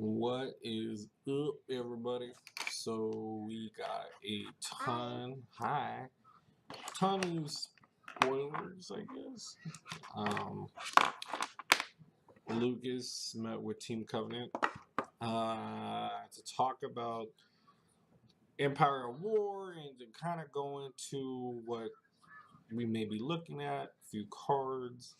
What is up, everybody? So we got a ton of spoilers, I guess. Lucas met with Team Covenant to talk about Empire of War and to kind of go into what we may be looking at, a few cards.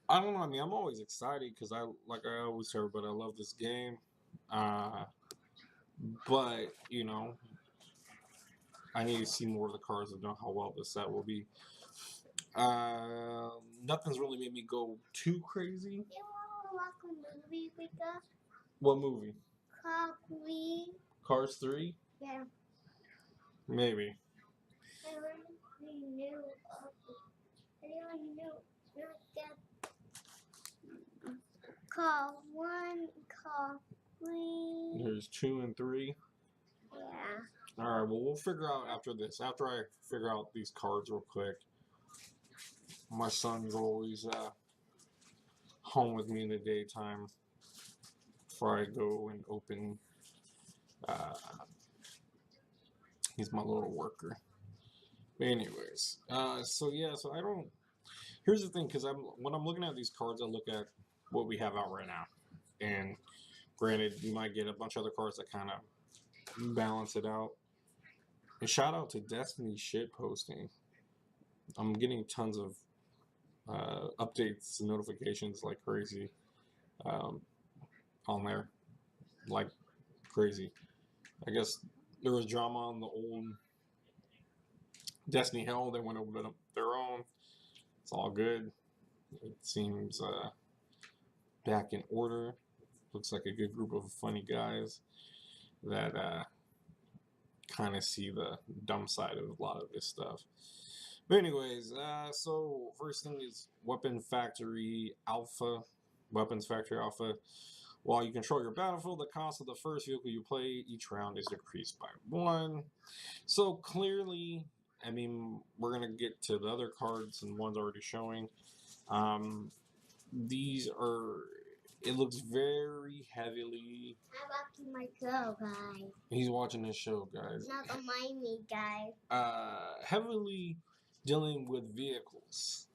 I don't know. I mean, I'm always excited because like I always say, but I love this game. But I need to see more of the cards to know how well this set will be. Nothing's really made me go too crazy. You want to watch a movie with us? What movie? Cars 3. Cars 3? Yeah. Maybe. I already knew. Car 1, car 3. There's 2 and 3. Yeah. All right. Well, we'll figure out after this. After I figure out these cards real quick. My son's always home with me in the daytime before I go and open. He's my little worker. But anyways, so I don't. Here's the thing, because when I'm looking at these cards, I look at what we have out right now, and granted, you might get a bunch of other cards that kind of balance it out. And shout out to Destiny shit posting. I'm getting tons of updates and notifications like crazy on there, like crazy. I guess there was drama on the old Destiny Hell. They went over their own. It's all good. It seems back in order. Looks like a good group of funny guys that kind of see the dumb side of a lot of this stuff. But anyways, so first thing is Weapons Factory Alpha. While you control your battlefield, the cost of the first vehicle you play each round is decreased by 1. So clearly, I mean, we're going to get to the other cards and one's already showing. These are, it looks very heavily. I'm watching my show, guys. He's watching his show, guys. Not don't mind me, guys. Heavily dealing with vehicles.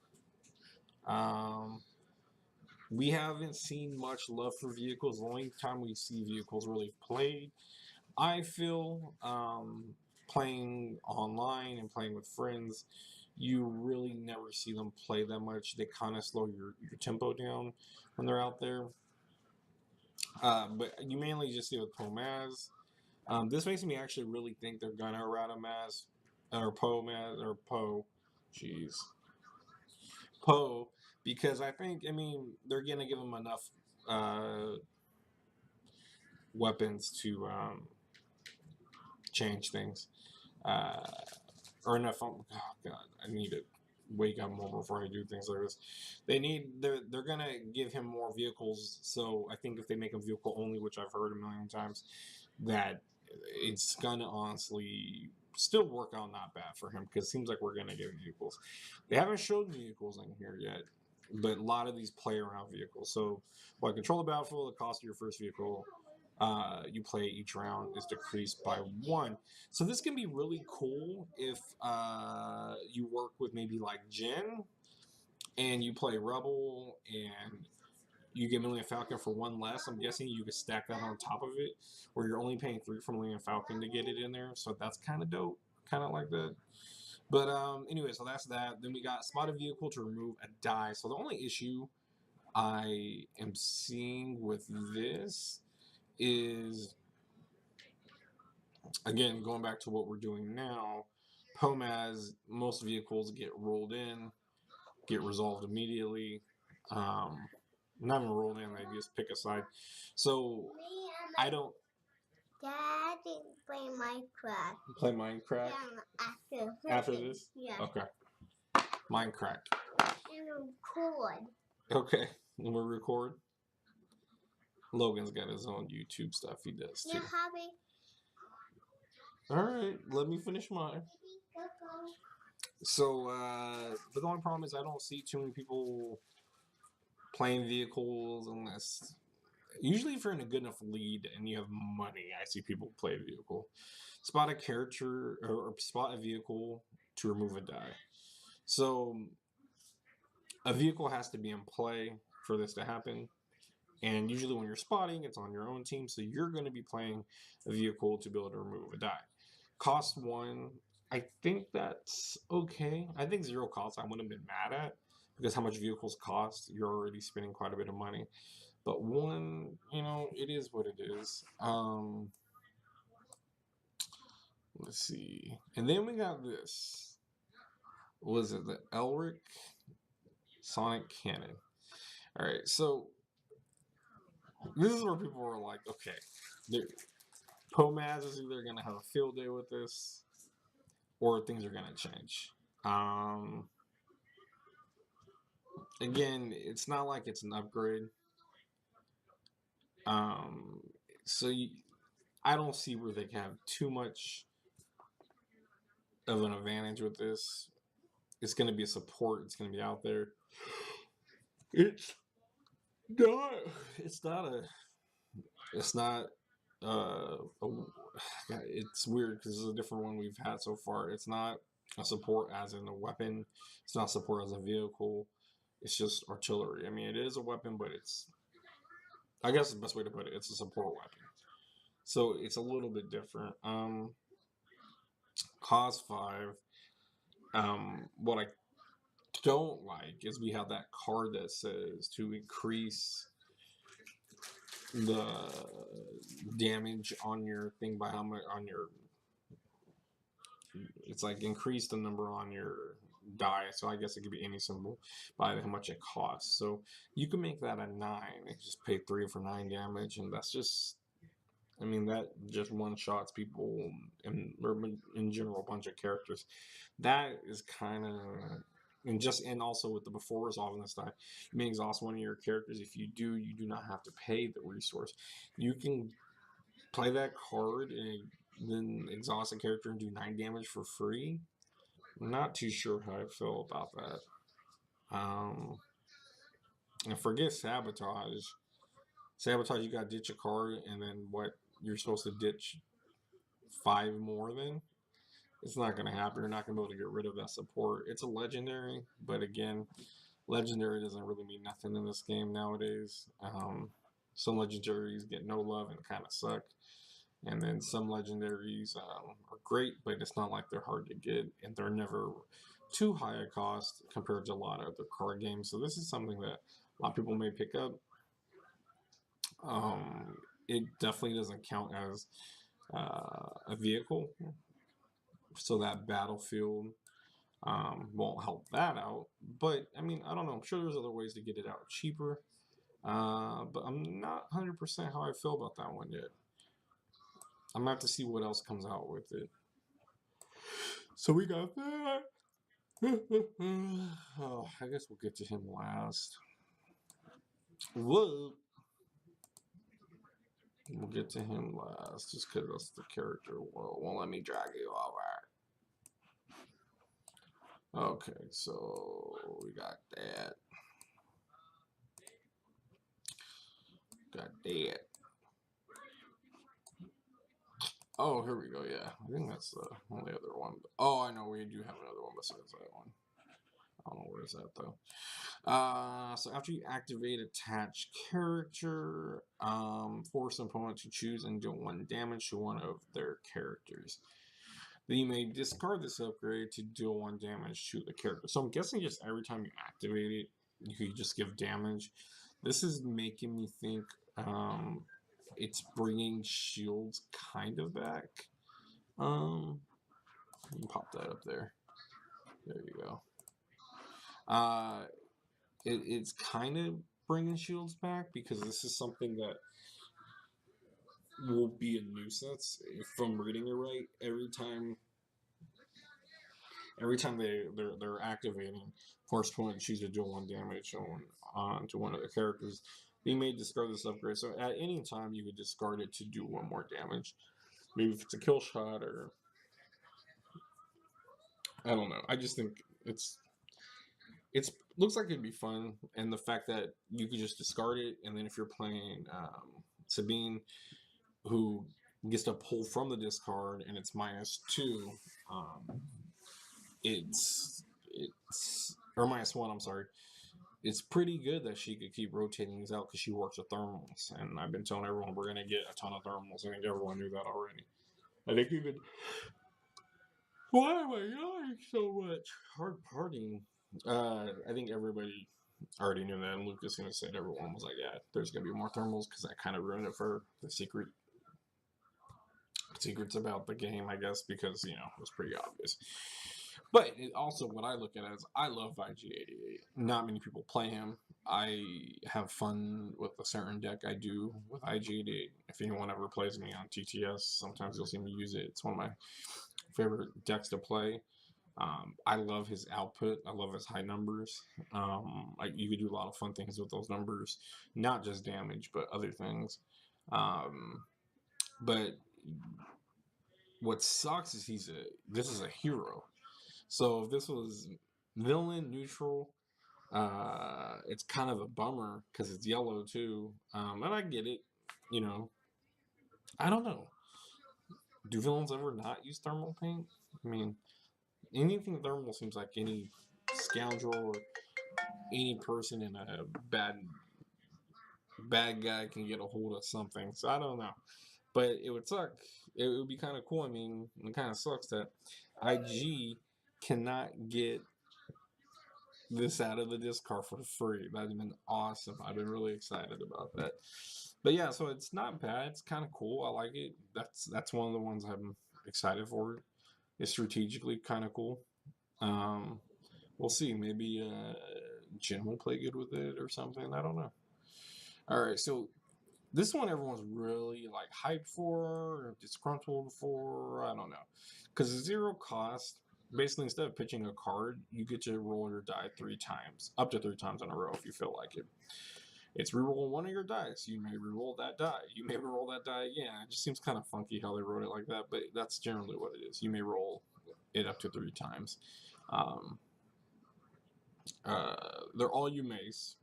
We haven't seen much love for vehicles. The only time we see vehicles really played, I feel, playing online and playing with friends, you really never see them play that much. They kind of slow your tempo down when they're out there. But you mainly just see it with Pomaz. This makes me actually really think they're gonna Ratamaz or Pomaz or Jeez. Poe, because I mean, they're gonna give him enough weapons to change things, or enough. Oh God, I need to wake up more before I do things like this. They're gonna give him more vehicles. So I think if they make him vehicle only, which I've heard a million times, that it's gonna honestly still work out not bad for him, because it seems like we're gonna get vehicles. They haven't showed vehicles in here yet, but a lot of these play around vehicles. So while control the battlefield, the cost of your first vehicle you play each round is decreased by 1. So this can be really cool if you work with maybe like Jin and you play Rebel and you get Millennium Falcon for 1 less. I'm guessing you could stack that on top of it, where you're only paying 3 for Millennium Falcon to get it in there. So that's kind of dope, kind of like that. But anyway, so that's that. Then we got spotted vehicle to remove a die. So the only issue I am seeing with this is, again, going back to what we're doing now, Pomaz, most vehicles get rolled in, get resolved immediately. Not even rolled in, they just pick a side. So I don't. Dad didn't play Minecraft. Play Minecraft? Yeah, after this? Yeah. Okay. Minecraft. And record. Okay. And we'll record. Logan's got his own YouTube stuff he does too. Yeah, hobby. Alright, let me finish mine. So, but the only problem is I don't see too many people playing vehicles unless. Usually, if you're in a good enough lead and you have money, I see people play a vehicle. Spot a character or spot a vehicle to remove a die. So a vehicle has to be in play for this to happen. And usually when you're spotting, it's on your own team. So you're going to be playing a vehicle to be able to remove a die. Cost 1, I think that's okay. I think 0 cost I wouldn't have been mad at because how much vehicles cost, you're already spending quite a bit of money. But 1, it is what it is. Let's see. And then we got this. Was it the Elric Sonic Cannon? All right, so this is where people were like, okay, Pomaz is either going to have a field day with this or things are going to change. Again, it's not like it's an upgrade. So I don't see where they can have too much of an advantage with this. It's going to be a support. It's going to be out there. It's not. It's not a. It's not. It's weird because it's a different one we've had so far. It's not a support as in a weapon. It's not support as a vehicle. It's just artillery. I mean, it is a weapon, but it's. I guess the best way to put it, it's a support weapon. So it's a little bit different. Cause 5. What I don't like is we have that card that says to increase the damage on your thing by how much on your. It's like increase the number on your die. So I guess it could be any symbol by how much it costs. So you can make that a 9 and just pay 3 for 9 damage, and that's just. I mean, that just one-shots people in general, a bunch of characters. That is kind of. And also with the before resolving this die, you may exhaust one of your characters. If you do not have to pay the resource. You can play that card and then exhaust a character and do 9 damage for free. I'm not too sure how I feel about that. And forget sabotage. Sabotage, you got to ditch a card, and then what? You're supposed to ditch 5 more then? It's not going to happen. You're not going to be able to get rid of that support. It's a legendary, but again, legendary doesn't really mean nothing in this game nowadays. Some legendaries get no love and kind of suck. And then some legendaries are great, but it's not like they're hard to get, and they're never too high a cost compared to a lot of other card games. So this is something that a lot of people may pick up. It definitely doesn't count as a vehicle, so that battlefield won't help that out. But I mean, I don't know. I'm sure there's other ways to get it out cheaper, but I'm not 100% how I feel about that one yet. I'm gonna have to see what else comes out with it. So we got that. Oh, I guess we'll get to him last. Whoa. We'll get to him last, just because that's the character. Well, won't let me drag you over. Okay, so we got that. Got that. Oh, here we go. Yeah, I think that's the only other one. Oh, I know we do have another one besides that one. I don't know where it's at though. So after you activate attach character, force an opponent to choose and deal 1 damage to one of their characters. Then you may discard this upgrade to deal 1 damage to the character. So I'm guessing just every time you activate it, you could just give damage. This is making me think it's bringing shields kind of back. You can pop that up there. There you go. It's kind of bringing shields back because this is something that will be a nuisance if I'm reading it right. Every time they're activating, force opponent choose to deal 1 damage on to one of the characters. You may discard this upgrade. So at any time you could discard it to do 1 more damage. Maybe if it's a kill shot or I don't know. I just think it's It's looks like it'd be fun, and the fact that you could just discard it, and then if you're playing Sabine, who gets to pull from the discard, and it's -2, it's or -1. I'm sorry. It's pretty good that she could keep rotating these out because she works with thermals, and I've been telling everyone we're gonna get a ton of thermals. I think everyone knew that already. I think even why am I yawning so much? Hard partying. I think everybody already knew that, and Lucas gonna said everyone was like, "Yeah, there's gonna be more thermals," because that kind of ruined it for the secrets about the game, I guess, because it was pretty obvious. But it also, what I look at is I love IG88. Not many people play him. I have fun with a certain deck I do with IG88. If anyone ever plays me on TTS, sometimes you'll see me use it. It's one of my favorite decks to play. I love his output. I love his high numbers. You could do a lot of fun things with those numbers, not just damage, but other things. But what sucks is this is a hero. So if this was villain neutral, it's kind of a bummer because it's yellow too. And I get it. I don't know. Do villains ever not use thermal paint? I mean, anything thermal seems like any scoundrel or any person in a bad guy can get a hold of something. So I don't know. But it would suck. It would be kind of cool. I mean, it kind of sucks that IG cannot get this out of the discard for free. That'd have been awesome. I've been really excited about that. But yeah, so it's not bad. It's kind of cool. I like it. That's one of the ones I'm excited for. It's strategically kind of cool. We'll see. Maybe Jin will play good with it or something. I don't know. All right, so this one everyone's really like hyped for, or disgruntled for. I don't know, because 0 cost. Basically, instead of pitching a card, you get to roll your die 3 times, up to 3 times in a row if you feel like it. It's reroll one of your dice. You may reroll that die. You may reroll that die again. It just seems kind of funky how they wrote it like that, but that's generally what it is. You may roll it up to 3 times. They're all you mays.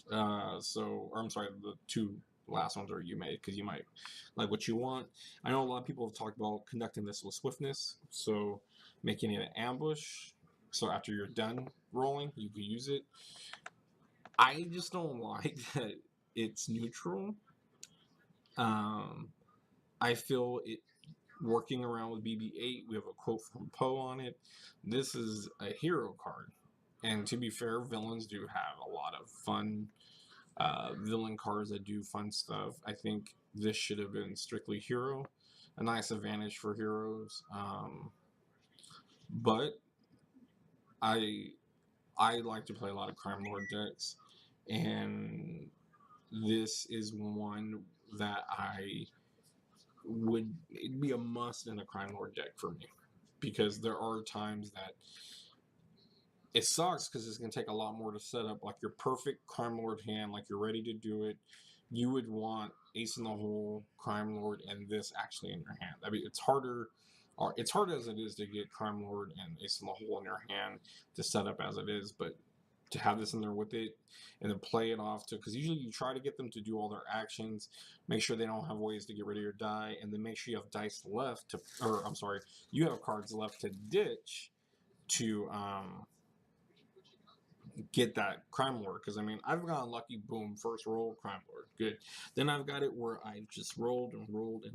Or I'm sorry, the 2 last ones are you may, because you might like what you want. I know a lot of people have talked about conducting this with swiftness, so making it an ambush. So after you're done rolling, you can use it. I just don't like that it's neutral. I feel it working around with BB-8. We have a quote from Poe on it. This is a hero card, and to be fair, villains do have a lot of fun villain cards that do fun stuff. I think this should have been strictly hero, a nice advantage for heroes. But I like to play a lot of Crime Lord decks, and this is one that it'd be a must in a Crime Lord deck for me, because there are times that it sucks because it's going to take a lot more to set up like your perfect Crime Lord hand, like you're ready to do it. You would want Ace in the Hole, Crime Lord, and this actually in your hand. I mean, it's harder as it is to get Crime Lord and Ace in the Hole in your hand to set up as it is, but to have this in there with it and then play it off to, because usually you try to get them to do all their actions, make sure they don't have ways to get rid of your die, and then make sure you have dice left to, or I'm sorry, you have cards left to ditch to get that Crime Lord. Because I mean, I've gotten lucky, boom, first roll, Crime Lord, good. Then I've got it where I just rolled and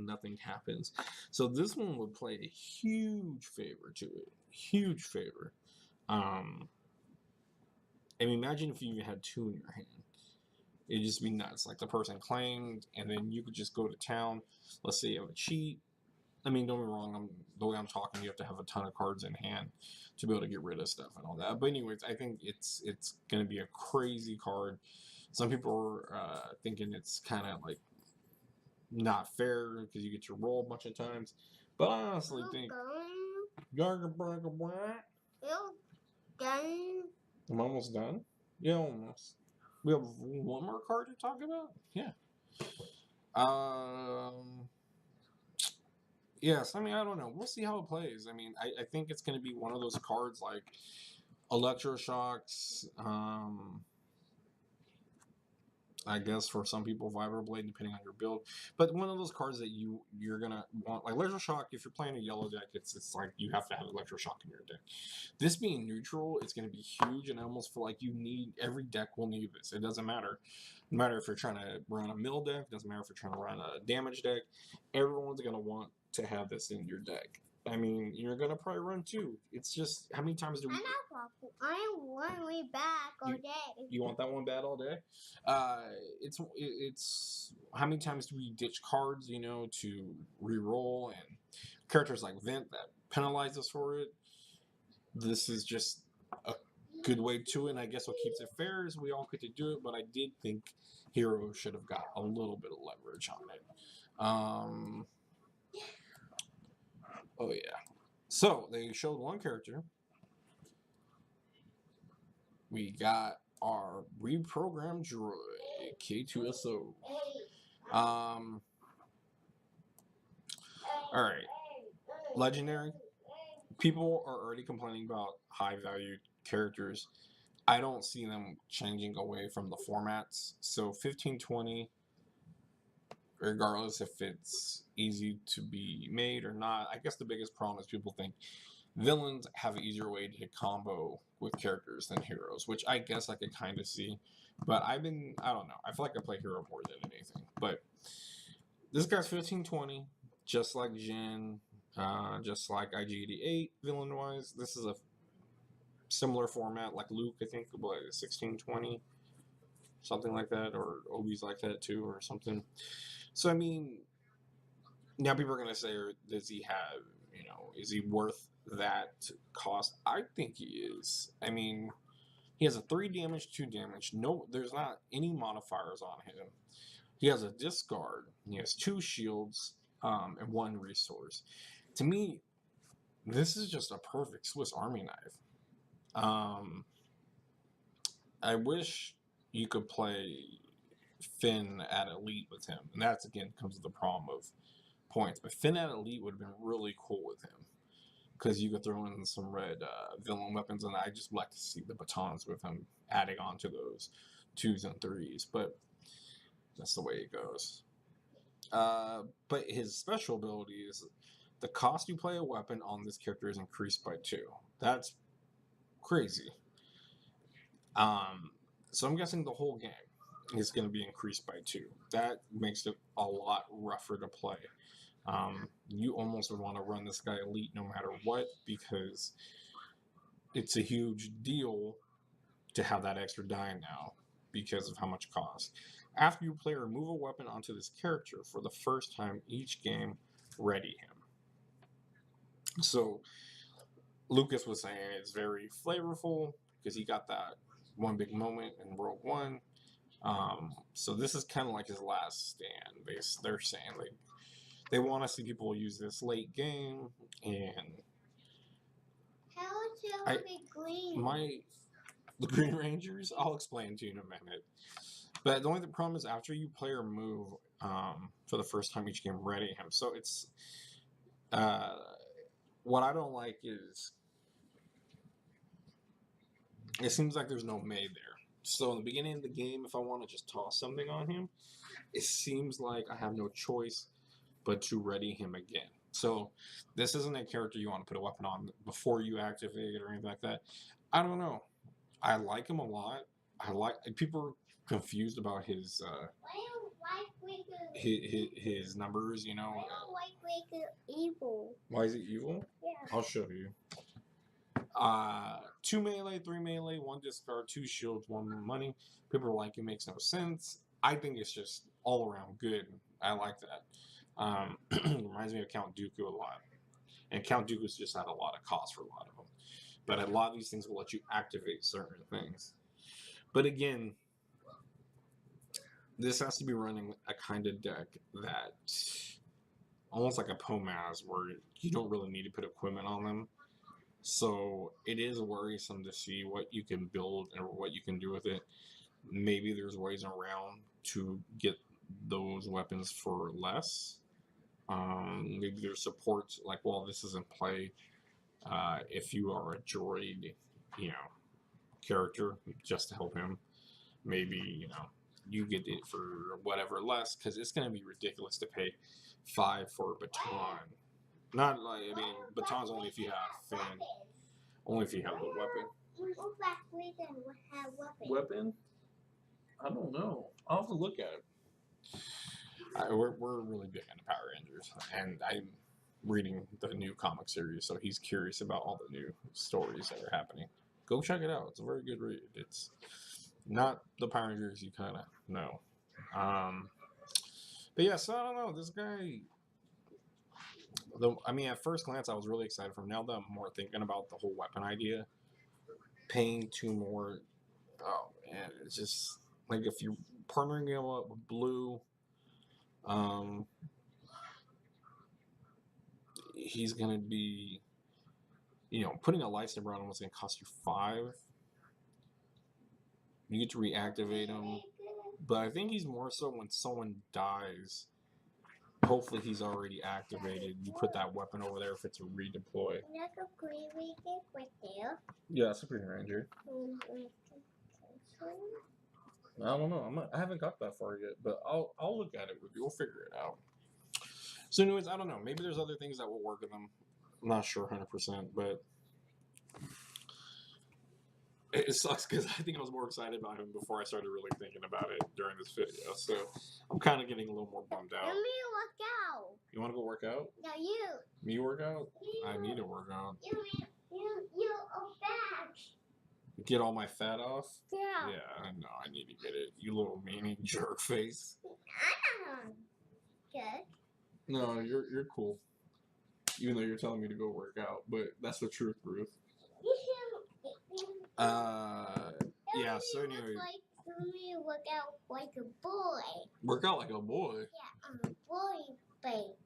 nothing happens. So this one would play a huge favor to it, huge favor. And imagine if you even had 2 in your hand. It'd just be nuts. Like the person claimed, and then you could just go to town. Let's say you have a cheat. I mean, don't get me wrong. The way I'm talking, you have to have a ton of cards in hand to be able to get rid of stuff and all that. But anyways, I think it's going to be a crazy card. Some people are thinking it's kind of like not fair because you get to roll a bunch of times. But I honestly think. I'm almost done. Yeah, almost. We have one more card to talk about. Yeah. Yes, I mean, I don't know. We'll see how it plays. I mean, I think it's going to be one of those cards like Electroshocks. I guess for some people, Vibroblade, depending on your build. But one of those cards that you're gonna want, like Electroshock, if you're playing a yellow deck, it's like you have to have Electroshock in your deck. This being neutral, it's gonna be huge, and I almost feel like every deck will need this. It doesn't matter. No matter if you're trying to run a mill deck, doesn't matter if you're trying to run a damage deck, everyone's gonna want to have this in your deck. I mean, you're gonna probably run two. It's just how many times do we? I want me back all day. You want that one bad all day? It's how many times do we ditch cards, to re-roll, and characters like Vent that penalize us for it. This is just a good way to it, and I guess what keeps it fair is we all get to do it, but I did think Hero should have got a little bit of leverage on it. Oh yeah. So they showed one character. We got our reprogrammed droid, K2SO. Alright. Legendary. People are already complaining about high value characters. I don't see them changing away from the formats. So 1520, regardless if it's easy to be made or not. I guess the biggest problem is people think villains have an easier way to hit combo with characters than heroes, which I guess I could kind of see. But I don't know. I feel like I play hero more than anything. But this guy's 1520, just like Jin, just like IG88 villain-wise. This is a similar format, like Luke, I think, 1620, something like that, or Obi's like that too, or something. So, I mean, now people are going to say, does he have, is he worth that cost? I think he is. I mean, he has a 3 damage, 2 damage. No, there's not any modifiers on him. He has a discard. He has 2 shields, and 1 resource. To me, this is just a perfect Swiss Army knife. I wish you could play Finn at Elite with him, and that's again comes with the problem of points. But Finn at Elite would have been really cool with him because you could throw in some red villain weapons, and I just like to see the batons with him adding on to those 2s and 3s. But that's the way it goes. But his special ability is the cost you play a weapon on this character is increased by 2. That's crazy. So I'm guessing the whole game is going to be increased by 2. That makes it a lot rougher to play. You almost would want to run this guy Elite no matter what, because it's a huge deal to have that extra die now because of how much it costs. After you play, remove a weapon onto this character for the first time each game, ready him. So Lucas was saying it's very flavorful because he got that one big moment in World 1. So this is kind of like his last stand. They're saying they want to see people use this late game, and How is it green? The Green Rangers, I'll explain to you in a minute. But the only problem is after you play or move for the first time each game, ready him. So it's what I don't like is it seems like there's no May there. So in the beginning of the game, if I want to just toss something on him, it seems like I have no choice but to ready him again. So this isn't a character you want to put a weapon on before you activate or anything like that. I don't know. I like him a lot. People are confused about his numbers. I don't like Wicked evil. Why is he evil? Yeah. I'll show you. 2 melee, 3 melee, 1 discard, 2 shields, 1 money. People are like, it makes no sense. I think it's just all around good. I like that. Reminds me of Count Dooku a lot. And Count Dooku's just had a lot of cost for a lot of them. But a lot of these things will let you activate certain things. But again, this has to be running a kind of deck that almost like a POMAS where you don't really need to put equipment on them. So it is worrisome to see what you can build and what you can do with it. Maybe there's ways around to get those weapons for less. Maybe there's support like, well, this is in play. If you are a droid, character just to help him. Maybe, you know, you get it for whatever less, because it's going to be ridiculous to pay 5 for a baton. Not like, I mean, batons only if you have fan, only if you have the weapon. Weapon? I don't know. I'll have to look at it. We're really big into Power Rangers, and I'm reading the new comic series, so he's curious about all the new stories that are happening. Go check it out. It's a very good read. It's not the Power Rangers you kind of know. But yeah, so I don't know. This guy, I mean, at first glance, I was really excited for him. Now that I'm more thinking about the whole weapon idea, paying 2 more, oh man, it's just like if you're partnering him up with Blue, he's gonna be, you know, putting a lightsaber on him is gonna cost you 5. You get to reactivate him, but I think he's more so when someone dies. Hopefully he's already activated. You put that weapon over there if it's a redeploy. Yeah, that's a Green Ranger. I don't know. I haven't got that far yet, but I'll look at it with you. We'll figure it out. So, anyways, I don't know. Maybe there's other things that will work with them. I'm not sure 100%, but it sucks because I think I was more excited about him before I started really thinking about it during this video. So I'm kind of getting a little more bummed out. Let me work out. You want to go work out? No, you. Me work out? You. I need to work out. You are fat. Get all my fat off? Yeah. Yeah, I know. I need to get it. You little meanie jerk face. Good. No, you're cool. Even though you're telling me to go work out, but that's the truth, Ruth. Yeah, so anyways. Let me work out like a boy. Work out like a boy? Yeah, boy face.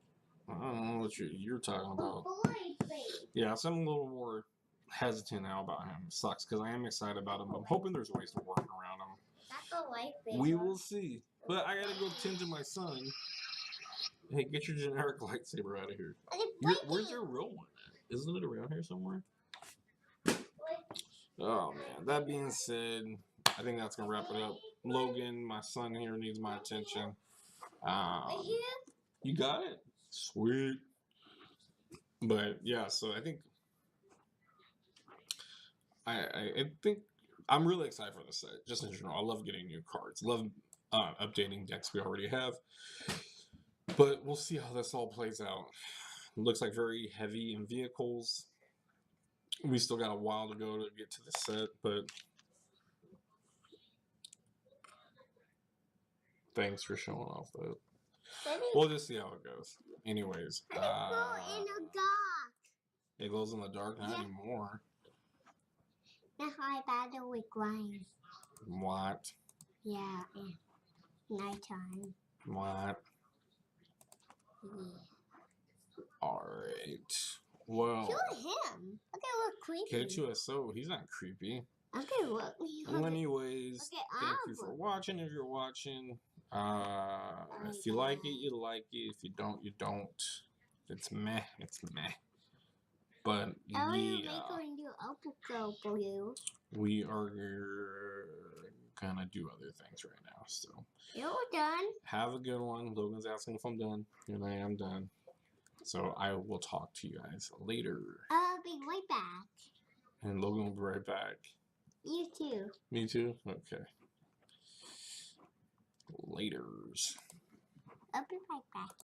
I don't know what you're talking about. Boy face. Yeah, so I'm a little more hesitant now about him. It sucks because I am excited about him. I'm hoping there's ways to work around him. That's a white face. We will see. But I gotta go tend to my son. Hey, get your generic lightsaber out of here. Where's your real one at? Isn't it around here somewhere? Oh man. That being said, I think that's gonna wrap it up. Logan, my son here, needs my attention. You got it? Sweet. But yeah, so I think I think I'm really excited for this set, just in general. I love getting new cards. Love updating decks we already have. But we'll see how this all plays out. It looks like very heavy in vehicles. We still got a while to go to get to the set, but thanks for showing off that. We'll just see how it goes. Anyways, it glows in the dark, not anymore. That's why I battle with Ryan. What? Yeah, nighttime. What? Yeah. Alright. Well. Show him. Look at what creepy. K2SO, he's not creepy. Okay, look. Well, anyways, okay, thank you for watching. If you're watching, if you like it, you like it. If you don't, you don't. It's meh. It's meh. But yeah, we are gonna do other things right now. So you're done. Have a good one. Logan's asking if I'm done, and I am done. So I will talk to you guys later. I'll be right back. And Logan will be right back. You too. Me too? Okay. Laters. I'll be right back.